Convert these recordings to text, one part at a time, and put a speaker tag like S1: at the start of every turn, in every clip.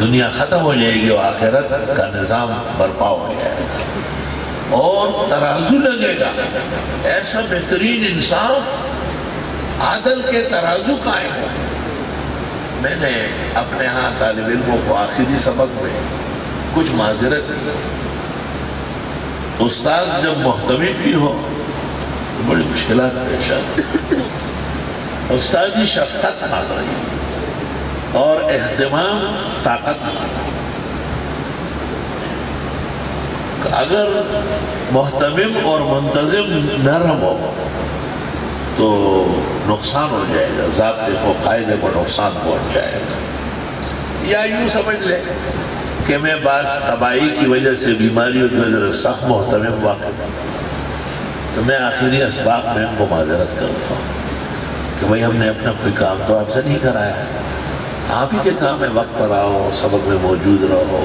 S1: دنیا ختم ہو جائے گی اور آخرت کا نظام برپا ہو جائے گا، اور ترازو لگے گا، ایسا بہترین انصاف عدل کے ترازو قائم ہو۔ میں نے اپنے ہاں طالب علموں کو آخری سبق میں کچھ معذرت کی، استاذ جب محتمل بھی ہو تو بڑی مشکلات پیش آتی، استادی شفقت مانگ رہی اور اہتمام طاقت مانگ رہی۔ اگر محتمم اور منتظم نرم ہو تو نقصان ہو جائے گا، ضابطے کو قاعدے کو نقصان پہنچ جائے گا۔ یا یوں سمجھ لے کہ میں بعض تباہی کی وجہ سے، بیماریوں کی وجہ سے سخت محتمم واقع تو میں آخری اسباق میں ان کو معذرت کرتا ہوں کہ بھئی ہم نے اپنا کوئی کام تو آپ سے نہیں کرایا ہے، آپ ہی کے کام ہے، وقت پر آؤ، سبق میں موجود رہو،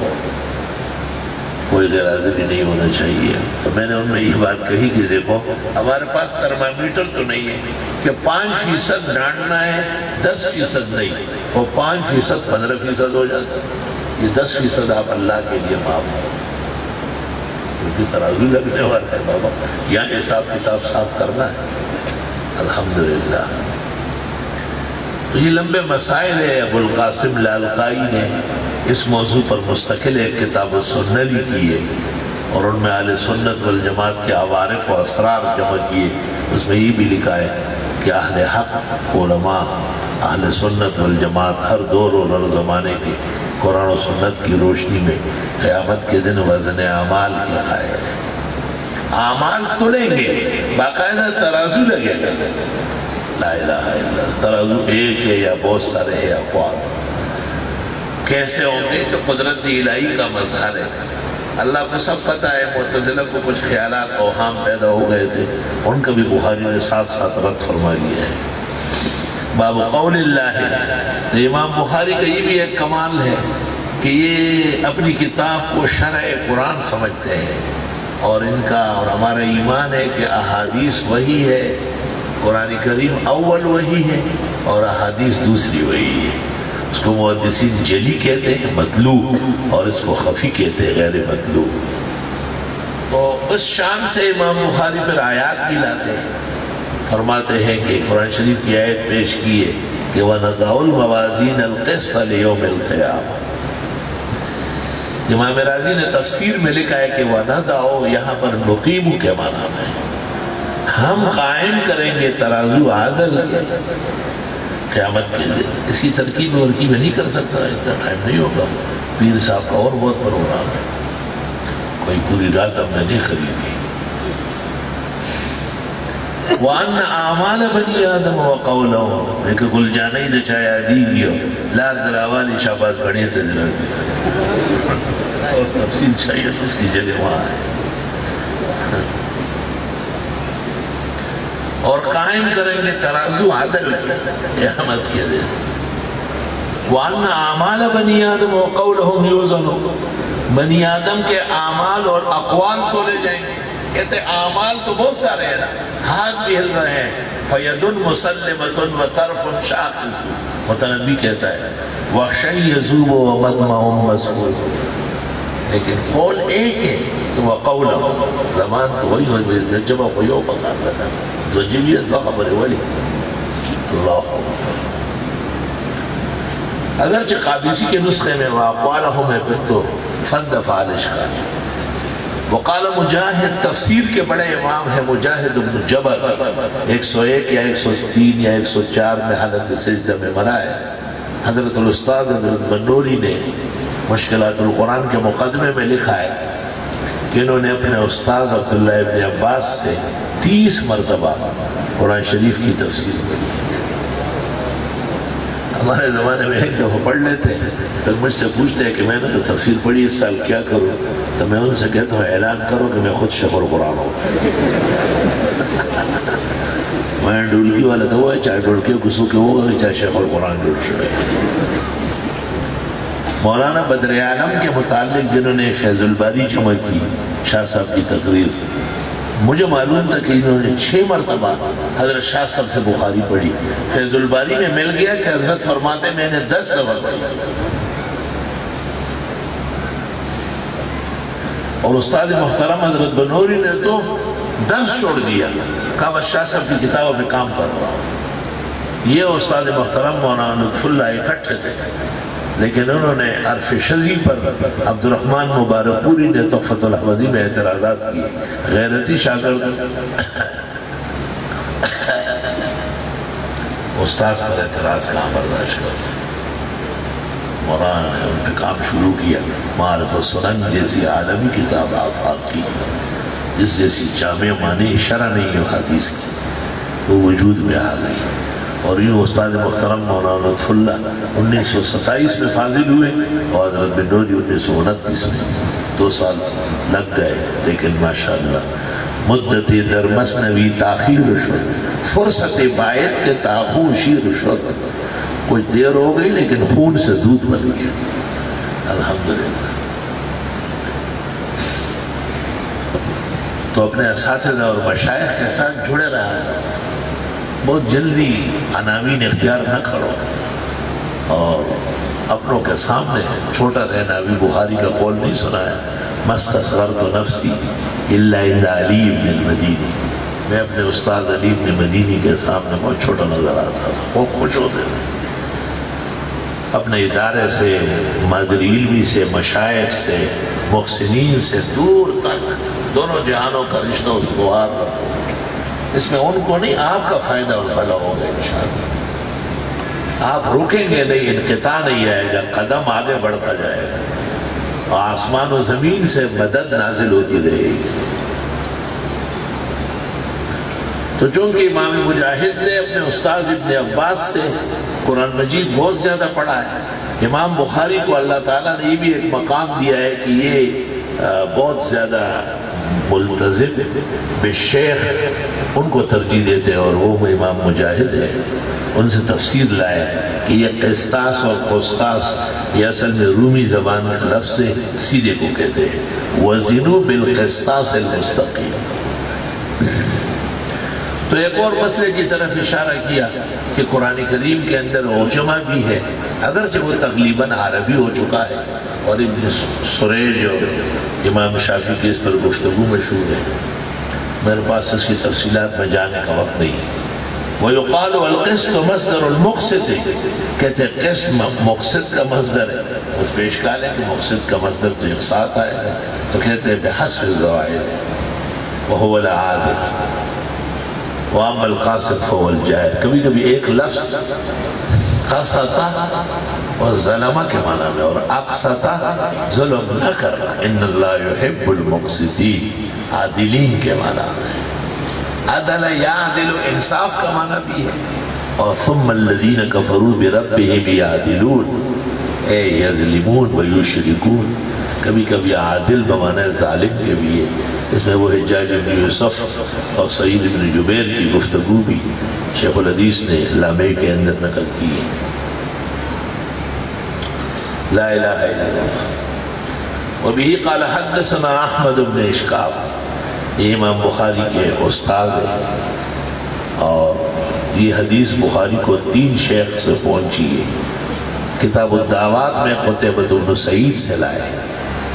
S1: کوئی غیر حاضری نہیں ہونا چاہیے۔ تو میں نے ان میں یہ بات کہی کہ دیکھو ہمارے پاس ترمامیٹر تو نہیں ہے کہ 5% ڈانٹنا ہے 10% نہیں، وہ 5% 15% ہو جاتا ہے، یہ 10% آپ اللہ کے لیے معاف ہو، کیونکہ ترازو لگنے والا ہے بابا، یہاں حساب کتاب صاف کرنا ہے۔ الحمدللہ۔ تو یہ لمبے مسائل ہے، ابو القاسم لالقائی نے اس موضوع پر مستقل ایک کتاب السنہ بھی کی ہے، اور ان میں اہل سنت والجماعت کے عوارف و اسرار جمع کیے۔ اس میں یہ بھی لکھا ہے کہ اہل حق علماء اہل سنت والجماعت ہر دور اور ہر زمانے کے قرآن و سنت کی روشنی میں قیامت کے دن وزن اعمال کے قائل ہیں۔ اعمال تلیں گے، باقاعدہ ترازو لگے گا، لا الہ الا اللہ، ترازو ایک ہے یا بہت سارے ہیں اقوال، کیسے ہوں گے تو قدرت الہی کا مظہر ہے۔ اللہ کو سب پتہ ہے، معتزلہ کو کچھ خیالات اوہام پیدا ہو گئے تھے، ان کا بھی بخاری نے ساتھ ساتھ رد فرما لیا ہے۔ باب قول اللہ، تو امام بخاری کا یہ بھی ایک کمال ہے کہ یہ اپنی کتاب کو شرع قرآن سمجھتے ہیں، اور ان کا اور ہمارا ایمان ہے کہ احادیث وحی ہے، قرآن کریم اول وحی ہے اور احادیث دوسری وحی ہے۔ اس کو محدثین جلی کہتے ہیں مطلوب، اور اس کو خفی کہتے ہیں غیر مطلوب۔ تو اس شان سے امام بخاری پر آیات بھی لاتے ہیں، فرماتے ہیں کہ قرآن شریف کی آیت پیش کی ہے کہ وَنَضَعُ الْمَوَازِينَ الْقِسْطَ لِيَوْمِ الْقِيَامَةِ۔ امام راضی نے تفسیر میں لکھا ہے کہ وَنَضَعُ یہاں پر نقیم کے معنی میں ہم قائم کریں گے ترازو عدل کے قیامت کے دن۔ اس کی ترکیب ورکیب نہیں کر سکتا، اتنا ٹائم نہیں ہوگا، پیر صاحب کا اور بہت پروگرام ہے، کوئی پوری رات ہم نے نہیں خریدی۔ وَأَنَّ أَعْمَالَ بَنِي آدَمَ وَقَوْلَهُمْ، ایک گل جانے ہی دچایا دیگیو لار دراوالی شاباز بڑی تجرازی، اور تفصیل چاہیے تو اس کی جگہ وہاں ہے۔ اور قائم کریں گے ترازو عدل قیامت کے دن۔ وَأَنَّ أَعْمَالَ بَنِي آدَمَ وَقَوْلَهُمْ يُوزَنُ، بنی آدم کے اعمال اور اقوال تولے جائیں گے۔ کہتے ہیں اعمال تو بہت سارے ہیں نا، ہاتھ بھی ہل رہے ہیں، فَيَدٌ مُسَلِّمَةٌ وَطَرْفٌ شَاقٌ، متنبی کہتا ہے وَخْشَيْ يَزُوبُ وَمَدْمَعٌ مَسْعُودٌ، لیکن قول ایک ہے تو وَقَوْلَهُ، زمان تو وہی ہوئی جبہ کوئی ہو پکار لگا، دو جبیت دو خبر ولی اللہ اکبر۔ اگرچہ قابیسی کے نسخے میں وَأَقْوَالَهُمْ ہے، پھر تو فَدَّ فَعَلِشْ کا۔ وقال مجاہد، تفسیر کے بڑے امام ہے مجاہد بن جبر، 101 یا 103 یا 104 میں حالت سجدہ میں مرا ہے۔ حضرت الاستاذ حضرت بنوری نے مشکلات القرآن کے مقدمے میں لکھا ہے کہ انہوں نے اپنے استاذ عبداللہ ابن عباس سے 30 مرتبہ قرآن شریف کی تفسیر پڑھی۔ ہمارے زمانے میں ایک دفعہ پڑھ لیتے تو مجھ سے پوچھتے ہیں کہ میں نے تفسیر پڑھی اس سال کیا کروں، تو میں ان سے کہتا ہوں اعلان کرو کہ میں خود شیخ القرآن ہوں۔ میں ڈولکی والا تو وہ ہے، چاہے ڈولکی کسو کے وہ ہے، چاہے شیخ القرآن ڈول شوئے۔ مولانا بدر عالم کے متعلق جنہوں نے فیض الباری جمع کی، شاہ صاحب کی تقریر، مجھے معلوم تھا کہ انہوں نے 6 مرتبہ حضرت شاہ صاحب سے بخاری پڑھی۔ فیض الباری میں مل گیا کہ حضرت فرماتے میں نے 10 دفعہ پڑھی، اور استاد محترم حضرت بنوری نے تو درس چھوڑ دیا، کہا بس شاہ صاحب کی کتابوں پہ کام کر رہا ہوں۔ یہ استاد محترم مولانا لطف اللہ اکٹھے تھے، لیکن انہوں نے عرف شذی پر عبد الرحمن مبارک پوری نے تحفۃ الاحمدی میں اعتراضات کیے۔ غیرتی شاگرد استاذ کا اعتراض کہاں برداشت کرتے، مولانا نے ان پہ کام شروع کیا۔ معارف السنن جیسی عالمی کتاب آفاق کی، جس جیسی جامع معنی شرع نہیں ہے حدیث کی، وہ وجود میں آ گئی۔ اور یوں استاد محترم مولانا لطف اللہ 1927 میں فاضل ہوئے اور حضرت بنوری 1929 میں، 2 سال لگ گئے، لیکن ماشاءاللہ مدت در مثنوی تاخیر شد، فرصت باعث کے تاخوشی شد۔ کچھ دیر ہو گئی لیکن خون سے دودھ بن گیا، الحمدللہ۔ تو اپنے اساتذہ اور مشائخ کے ساتھ جڑے رہا، بہت جلدی عناوین اختیار نہ کرو، اور اپنوں کے سامنے چھوٹا رہنا۔ ابھی بخاری کا قول نہیں سنا ہے، مستصغرت نفسی الا عند علی بن المدینی، میں اپنے استاد علی بن مدینی کے سامنے بہت چھوٹا نظر آتا تھا، بہت خوش ہوتے تھے۔ اپنے ادارے سے، مادری علمی سے، مشائخ سے، محسنین سے دور تک دونوں جہانوں کا رشتہ استوار رکھو۔ اس میں ان کو نہیں، آپ کا فائدہ اور بھلا ہوگا انشاءاللہ۔ آپ رکیں گے نہیں، انقطاع نہیں آئے گا، قدم آگے بڑھتا جائے گا، اور آسمان و زمین سے مدد نازل ہوتی رہے گی۔ تو چونکہ امام مجاہد نے اپنے استاد ابن عباس سے قرآن مجید بہت زیادہ پڑھا ہے، امام بخاری کو اللہ تعالیٰ نے یہ بھی ایک مقام دیا ہے کہ یہ بہت زیادہ ملتزم بالشیخ ان کو ترجیح دیتے ہیں، اور وہ امام مجاہد ہے، ان سے تفسیر لائے کہ یہ قسطاس اور قسطاس یہ اصل میں رومی زبان کا لفظ سے سیدھے کو کہتے ہیں، وزنوا بالقسطاس المستقیم۔ تو ایک اور مسئلے کی طرف اشارہ کیا کہ قرآن کریم کے اندر عجمہ بھی ہے، اگرچہ وہ تقریباً عربی ہو چکا ہے، اور ابن سریج اور امام شافعی کی اس پر گفتگو مشہور ہے، میرے پاس اس کی تفصیلات میں جانے کا وقت نہیں ہے۔ وَيُقَالُ الْقِسْطُ مَصْدَرُ الْمُقْسِطِ، کہتے ہیں قسم مقصد کا مصدر ہے، اس پہ اشکال ہے کہ مقصد کا مصدر تو اقساط آئے گا، تو کہتے ہیں بحسب الزوائد وَهُوَ الْعَادِلُ وَأَمَّا الْقَاسِطُ فَهُوَ الْجَائِرُ۔ کبھی کبھی ایک لفظ قسطہ اور ظلمہ کے معنی میں، اور اقسطہ ظلم نہ کرنا، ان اللہ یحب المقسطین، عادلین کے معنی میں۔ عدل یعدل انصاف کا معنی بھی ہے، اور ثم الذین کفروا بربہم یعدلون اے یظلمون ویشرکون، کبھی کبھی عادل بمعنی ظالم کے بھی ہے۔ اس میں وہ حجاج بن یوسف اور سعید بن جبیر کی گفتگو بھی شیخ الحدیث نے لامع کے اندر نقل کی ہے۔ لا الہ الا اللہ۔ وبہ قال حدثنا احمد بن اشکاب، یہ امام بخاری کے استاد ہیں، اور یہ حدیث بخاری کو 3 شیخ سے پہنچی ہے۔ کتاب الدعوات میں قتیبہ بن سعید سے لائے،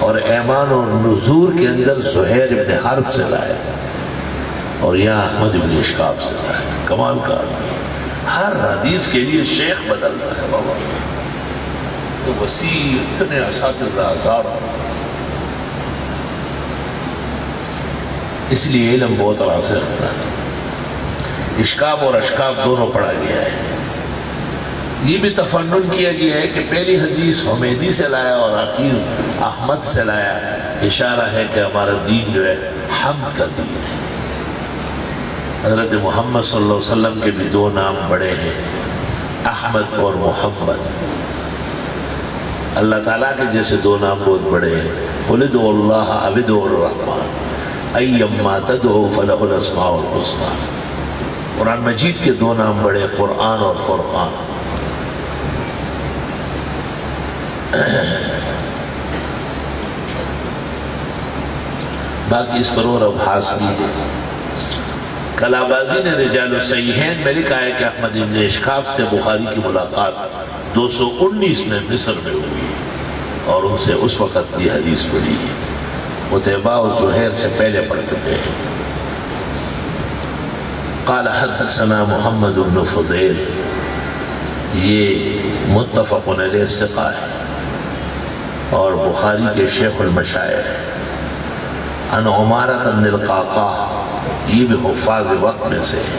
S1: اور ایمان اور نذور کے اندر زہیر بن حرب سے لائے، اور یہاں احمد بن اشکاب سے لائے۔ کمال کا آدمی، ہر حدیث کے لیے شیخ بدلتا ہے بابا، تو وسیع اتنے اساتذہ ہزاروں، اس لیے علم بہت راسخ تھا۔ اشکاب اور اشکاب دونوں پڑھا گیا ہے۔ یہ بھی تفنن کیا گیا ہے کہ پہلی حدیث حمیدی سے لایا اور آخر احمد سے لایا، اشارہ ہے کہ ہمارا دین جو ہے حمد کا دین ہے۔ حضرت محمد صلی اللہ علیہ وسلم کے بھی 2 نام بڑے ہیں، احمد اور محمد۔ اللہ تعالیٰ کے جیسے 2 نام بہت بڑے ہیں، قُلِ ادْعُوا اللَّهَ أَوِ ادْعُوا الرَّحْمَٰنَ أَيَّمَّا تَدْعُوا فَلَهُ الْأَسْمَاءُ الْحُسْنَىٰ۔ قرآن مجید کے 2 نام بڑے، قرآن اور فرقان۔ باقی اس پر اور ابحاث بھی ہے۔ کلابازی نے رجال الصحیحین میں لکھا ہے کہ احمد بن اشکاب سے بخاری کی ملاقات 219 میں مصر میں ہوئی، اور ان سے اس وقت کی حدیث پڑھی ہے۔ قتیبہ اور زہیر سے پہلے پڑھ چکے ہیں۔ قال حدثنا محمد بن فضیل، یہ متفق علیہ ثقہ ہے اور بخاری کے شیخ المشائخ۔ عن عمارة بن القعقاع، یہ بھی حفاظ وقت میں سے ہے۔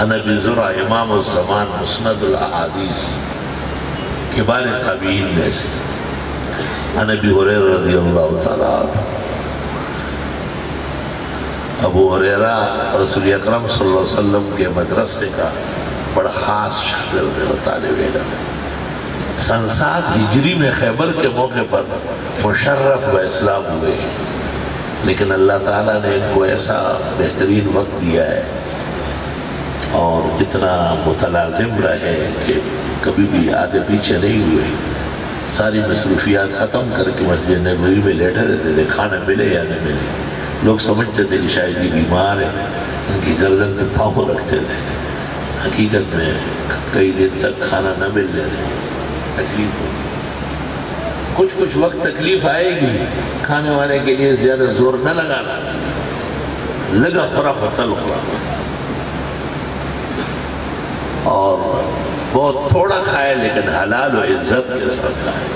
S1: عن ابی زرع امام الزمان مسند الاحادیث، کبار تابعین میں سے۔ عن ابی ہریرہ رضی اللہ تعالیٰ عنہ، ابو ہریرہ رسول اکرم صلی اللہ علیہ وسلم کے مدرسے کا بڑا خاص شاگرد اور طالب علم ہے۔ سن 7 ہجری میں خیبر کے موقع پر مشرف و اسلام ہوئے ہیں، لیکن اللہ تعالیٰ نے ان کو ایسا بہترین وقت دیا ہے اور اتنا متلازم رہے کہ کبھی بھی آگے پیچھے نہیں ہوئے۔ ساری مصروفیات ختم کر کے مسجد نبوی میں لیٹے رہتے تھے، کھانا ملے یا نہ ملے۔ لوگ سمجھتے تھے کہ شاید یہ بیمار ہیں، ان کی گردن پہ پاؤں رکھتے تھے، حقیقت میں کئی دن تک کھانا نہ ملنے سے تکلیف ہوگی۔ کچھ وقت تکلیف آئے گی، کھانے والے کے لیے زیادہ زور نہ لگانا، لگا خورا تل خورا، اور بہت تھوڑا کھائے لیکن حلال و عزت کے ساتھ کھائے۔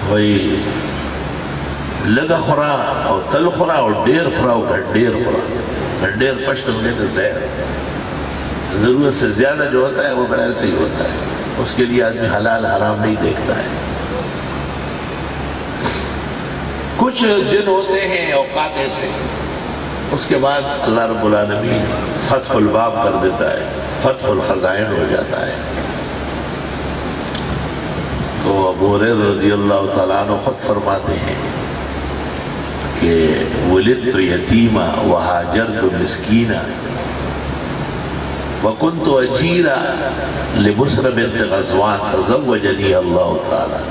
S1: وہی لگا خورا اور تل خورا اور ڈیر خورا اور گھنڈیر خورا۔ گھنڈیر پشت میں تو زہر، ضرورت سے زیادہ جو ہوتا ہے وہ ایسے ہی ہوتا ہے، اس کے لیے آدمی حلال حرام نہیں دیکھتا ہے۔ کچھ دن ہوتے ہیں اوقات ایسے، اس کے بعد اللہ رب العالمین فتح الباب کر دیتا ہے، فتح الخزائن ہو جاتا ہے۔ تو ابو ہریرہ رضی اللہ تعالیٰ عنہ خود فرماتے ہیں کہ ولدت یتیما وہاجرت مسکینا وکنت اجیرا لبسر بنت غزوان فزوجنی اللہ تعالی۔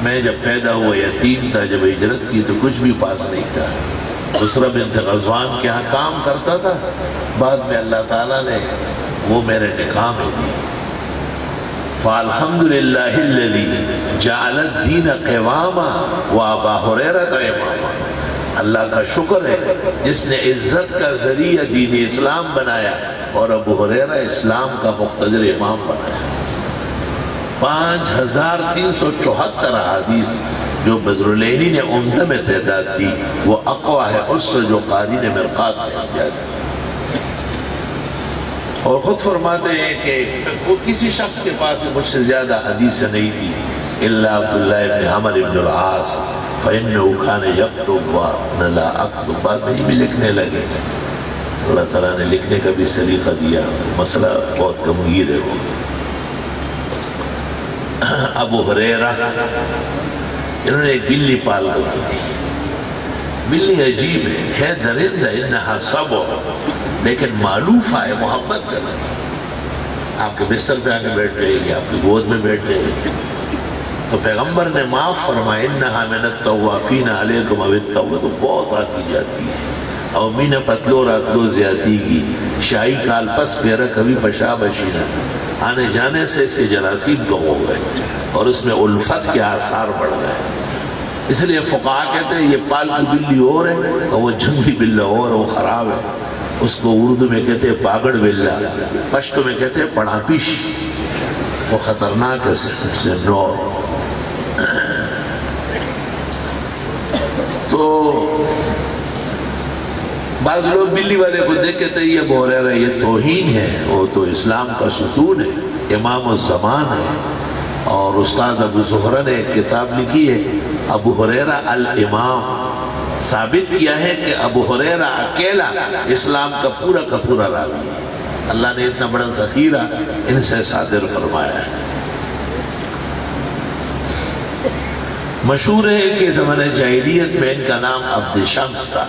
S1: میں جب پیدا ہوا یتیم تھا، جب ہجرت کی تو کچھ بھی پاس نہیں تھا، بسرہ بنت غزوان کے ہاں کام کرتا تھا، بعد میں اللہ تعالیٰ نے وہ میرے نکاح میں دی۔ فالحمدللہ الذی جعل الدین قواما وابا ہریرہ اماما۔ اللہ کا شکر ہے جس نے عزت کا ذریعہ دین اسلام بنایا اور ابو ہریرہ اسلام کا مقتدر امام بنایا۔ 5374 احادیث جو بدرالعینی نے عمدہ میں تعداد دی، وہ اقوی ہے اس سے جو قاری نے مرقات میں تعداد دی۔ اور خود فرماتے ہیں کہ وہ کسی شخص کے پاس مجھ سے زیادہ حدیث نہیں تھی الا عبداللہ ابن عمرو بن العاص فإنه كان يكتب وأنا لا أكتب۔ بعد میں بھی لکھنے لگے، اللہ تعالیٰ نے لکھنے کا بھی سلیقہ دیا، مسئلہ بہت گمگیر ہے۔ وہ ابو ہریرہ انہوں نے ایک بلی پال رکھی تھی۔ بلی عجیب ہے درندہ، انہا صبر، لیکن معلوفہ ہے، محبت کرنا۔ آپ کے بستر پہ آکے بیٹھ جائے گی، آپ کی گود میں بیٹھ جائے گی۔ تو پیغمبر نے معاف فرمایا انہا من التوافین علیکم اب التوبہ، تو بہت آتی جاتی ہے، اور مین پتلو راتلو زیادتی کی، شاہی کال پس پیرا کبھی پشا بشینا، آنے جانے سے اس کے جراثیم کم ہو گئے اور اس میں الفت کے آثار بڑھ گئے۔ اس لیے فقہاء کہتے ہیں یہ پالتو بلی اور ہے اور وہ جنگلی بلہ اور وہ خراب ہے۔ اس کو اردو میں کہتے ہیں پاگڑ بلہ، پشتو میں کہتے ہیں پڑھاپیش، وہ خطرناک ہے سے نور۔ تو بعض لوگ بلی والے کو دیکھ کہتے ہیں یہ ابو ہریرہ یہ توہین ہے، وہ تو اسلام کا ستون ہے، امام الزمان ہے۔ اور استاد ابو زہرہ نے ایک کتاب لکھی ہے ابو ہریرہ الامام، ثابت کیا ہے کہ ابو ہریرہ اکیلا اسلام کا پورا راوی ہے۔ اللہ نے اتنا بڑا ذخیرہ ان سے صادر فرمایا ہے۔ مشہور ہے کہ زمانہ جاہلیت میں ان کا نام عبد شمس تھا،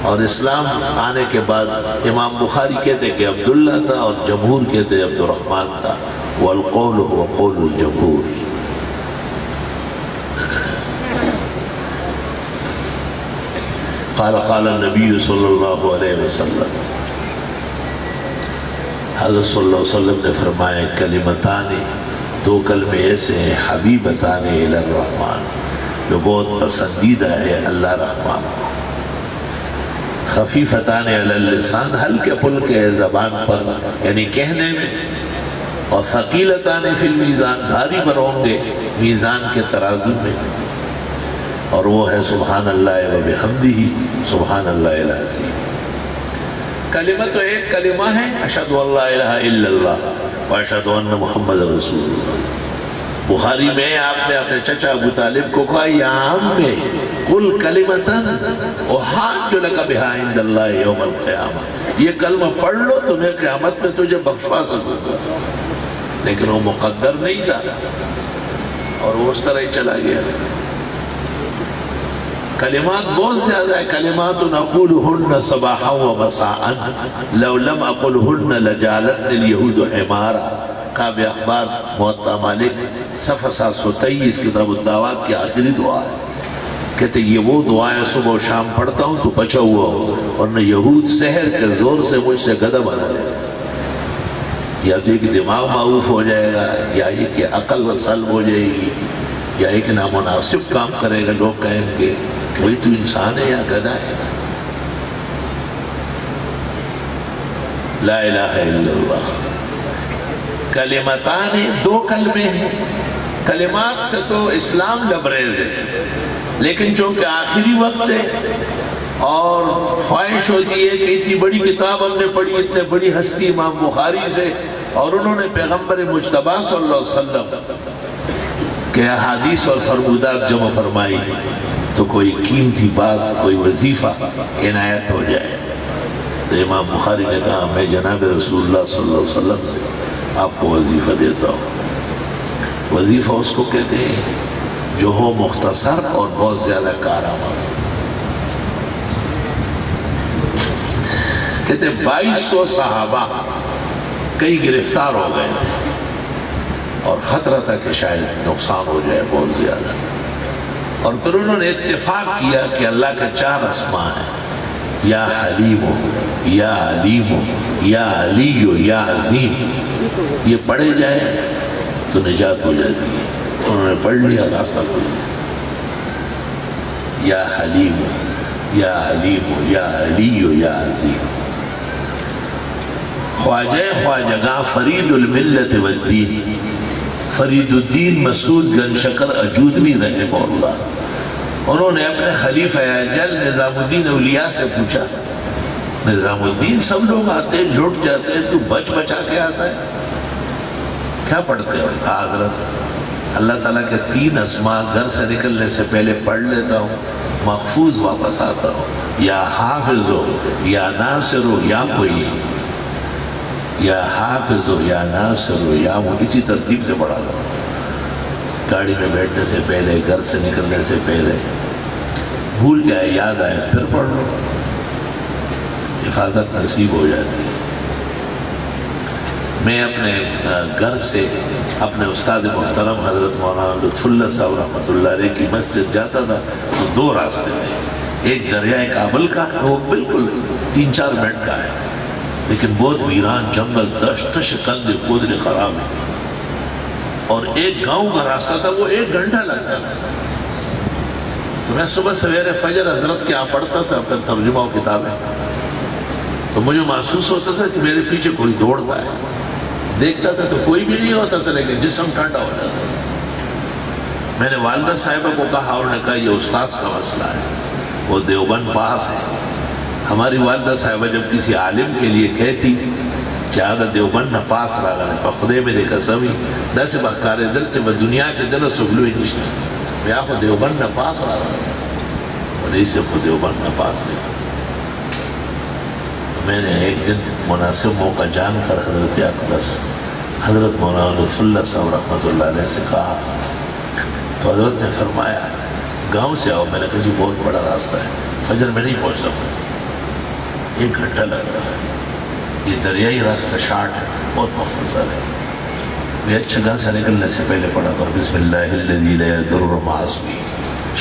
S1: اور اسلام آنے کے بعد امام بخاری کہتے کہ عبداللہ تھا اور جمہور کہتے عبد الرحمن تھا، والقول هو قول الجمہور۔ قال النبی صلی اللہ علیہ وسلم، حضرت صلی اللہ علیہ وسلم نے فرمایا کلمتان دو کلمے ایسے ہیں حبیبتان الی الرحمن جو بہت پسندیدہ ہے اللہ رحمان کو، خفیفتان علی اللسان ہلکے پھلکے ہے زبان پر یعنی کہنے میں، اور ثقیلتان فی المیزان بھاری پر ہوں گے میزان کے ترازو میں، اور وہ ہے سبحان اللہ و بحمدہ سبحان اللہ العظیم۔ کلمہ تو ایک کلمہ ہے، اشہد ان لا الہ الا اللہ و اشہد ان محمد رسول اللہ۔ بخاری میں آپ نے اپنے چچا ابو طالب کو کہا یا عمی قل کلمتن احاج لک بہا عند اللہ یوم القیامہ، یہ کلمہ پڑھ لو تمہیں قیامت میں تجھے بخشوا سکوں گا، لیکن وہ مقدر نہیں تھا اور وہ اس طرح ہی چلا گیا۔ کلمات بہت زیادہ ہے، کلمات نقولہن صباحا و مساء لو لم اقلہن لجعلتنی الیہود حمارا۔ کعب اخبار موطا مالک صفحہ 723 کتاب الدعوات کی آخری دعا ہے، کہتے یہ وہ دعائیں صبح و شام پڑھتا ہوں تو بچا ہوا ہوں، اور نہ یہود سحر کے زور سے مجھ سے گدھا بنا لے گا، یا تو ایک دماغ معروف ہو جائے گا، یا ایک عقل سلب ہو جائے گی، یا ایک نامناسب کام کرے گا، لوگ کہیں گے کہ بھئی تو انسان ہے یا گدھا ہے۔ لا الہ الا اللہ۔ کلمتان دو کلمے ہیں، کلمات سے تو اسلام لبریز ہے، لیکن چونکہ آخری وقت ہے اور خواہش ہوتی ہے کہ اتنی بڑی کتاب ہم نے پڑھی، اتنے بڑی ہستی امام بخاری سے، اور انہوں نے پیغمبر مجتبیٰ صلی اللہ علیہ وسلم کے احادیث اور فرمودات جمع فرمائی، تو کوئی قیمتی بات، کوئی وظیفہ عنایت ہو جائے۔ تو امام بخاری نے کہا میں جناب رسول اللہ صلی اللہ علیہ وسلم سے آپ کو وظیفہ دیتا ہوں۔ وظیفہ اس کو کہتے ہیں جو ہو مختصر اور بہت زیادہ کارآمد۔ کہتے 2200 صحابہ کئی گرفتار ہو گئے تھے اور خطرہ تھا کہ شاید نقصان ہو جائے بہت زیادہ، اور پھر انہوں نے اتفاق کیا کہ اللہ کے 4 اسماء ہیں، یا حلیم یا علیم یا علی یا عظیم، یہ پڑھے جائے تو نجات ہو جاتی ہے۔ انہوں نے پڑھ لیا، راستہ کھل گیا۔ یا حلیم یا علیم یا علی یا عظیم۔ خواجہ خواجگاں فرید الملت والدین فرید الدین مسعود گن شکر اجودنی رحمہ اللہ، انہوں نے اپنے خلیفہ اجل نظام الدین اولیاء سے پوچھا، نظام الدین سب لوگ آتے ہیں لٹ جاتے ہیں، تو بچ بچا کے آتا ہے، کیا پڑھتے ہو؟ کہا حضرت اللہ تعالیٰ کے 3 اسماء گھر سے نکلنے سے پہلے پڑھ لیتا ہوں، محفوظ واپس آتا ہوں، یا حافظ ہو یا ناصر ہو یا کوئی، یا حافظ ہو یا ناصر ہو یا وہ، اسی ترتیب سے پڑھا لو، گاڑی میں بیٹھنے سے پہلے، گھر سے نکلنے سے پہلے، بھول جائے یاد آئے پھر پڑھ لو، حفاظت نصیب ہو جاتی ہے۔ میں اپنے گھر سے اپنے استاد محترم حضرت مولانا لطف اللہ صاحب رحمۃ اللہ علیہ کی مسجد جاتا تھا تو 2 راستے تھے، ایک دریائے کابل کا، وہ بالکل 3-4 منٹ کا ہے، لیکن بہت ویران جنگل، دشت کندے کودرے خراب ہے، اور ایک گاؤں کا راستہ تھا، وہ 1 گھنٹہ لگتا تھا۔ تو میں صبح سویرے فجر حضرت کے یہاں پڑھتا تھا اپنے ترجمہ و کتابیں، تو مجھے محسوس ہوتا تھا کہ میرے پیچھے کوئی دوڑتا ہے، دیکھتا تھا تو کوئی بھی نہیں ہوتا تھا، لیکن جسم ٹھنڈا ہو جاتا تھا۔ میں نے والدہ صاحبہ کو کہا، اور نے کہا یہ استاذ کا مسئلہ ہے، وہ دیوبند پاس ہے۔ ہماری والدہ صاحبہ جب کسی عالم کے لیے کہتی کہ آگا دیوبند نہ پاس رہا ہے، پخدے میں دیکھا سبھی دس بکار دل چھ دنیا کے دل سگلوی نشتے بیا کو دیوبند نہ پاس رہا ہے، اور اسے کو دیوبند نہ پاس دیکھا۔ میں نے ایک دن مناسب موقع جان کر حضرت اقدس حضرت مولانا لطف اللہ صاحب رحمۃ اللہ علیہ سے کہا، تو حضرت نے فرمایا گاؤں سے آؤ۔ میں نے کہا جی بہت بڑا راستہ ہے، فجر میں نہیں پہنچ سکتا، 1 گھنٹہ لگتا ہے، یہ دریائی راستہ شارٹ ہے، بہت مختصر ہے۔ میں اچھا گھر سے نکلنے سے پہلے پڑھا کر بسم اللہ الذی لا یضر مع اسمہ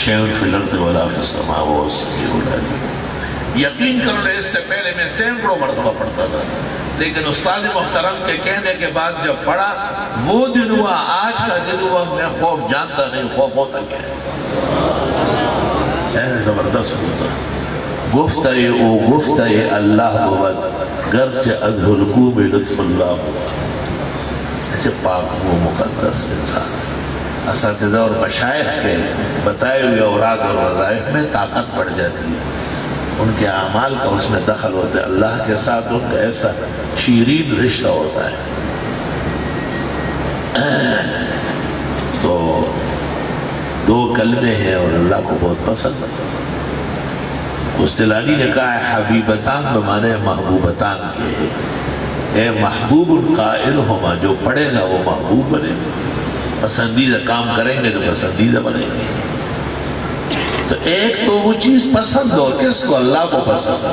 S1: شیء فی الارض ولا فی السماء وهو السمیع العلیم۔ یقین کر لے اس سے پہلے میں 100 مرتبہ پڑھتا تھا، لیکن استاد محترم کے کہنے کے بعد جب پڑھا وہ دن ہوا آج کا دن ہوا میں خوف جانتا نہیں خوف ہوتا کیا ہے زبردست ہوتا گفتہ او گفتہ اللہ بود گرچہ از حلقوم لطف اللہ بود ایسے پاک و مقدس انسان اساتذہ اور مشائخ کے بتائے ہوئے اوراد اور وظائف میں طاقت بڑھ جاتی ہے ان کے اعمال کا اس میں دخل ہوتا ہے اللہ کے ساتھ ان کا ایسا شیرین رشتہ ہوتا ہے تو دو کلمے ہیں اور اللہ کو بہت پسند ہے استلانی نے کہا ہے حبیبتان بمانے محبوبتان کے اے محبوب قائل ہما جو پڑھے گا وہ محبوب بنے پسندیدہ کام کریں گے تو پسندیدہ بنیں گے تو ایک تو وہ چیز پسند ہو کس کو اللہ کو پسند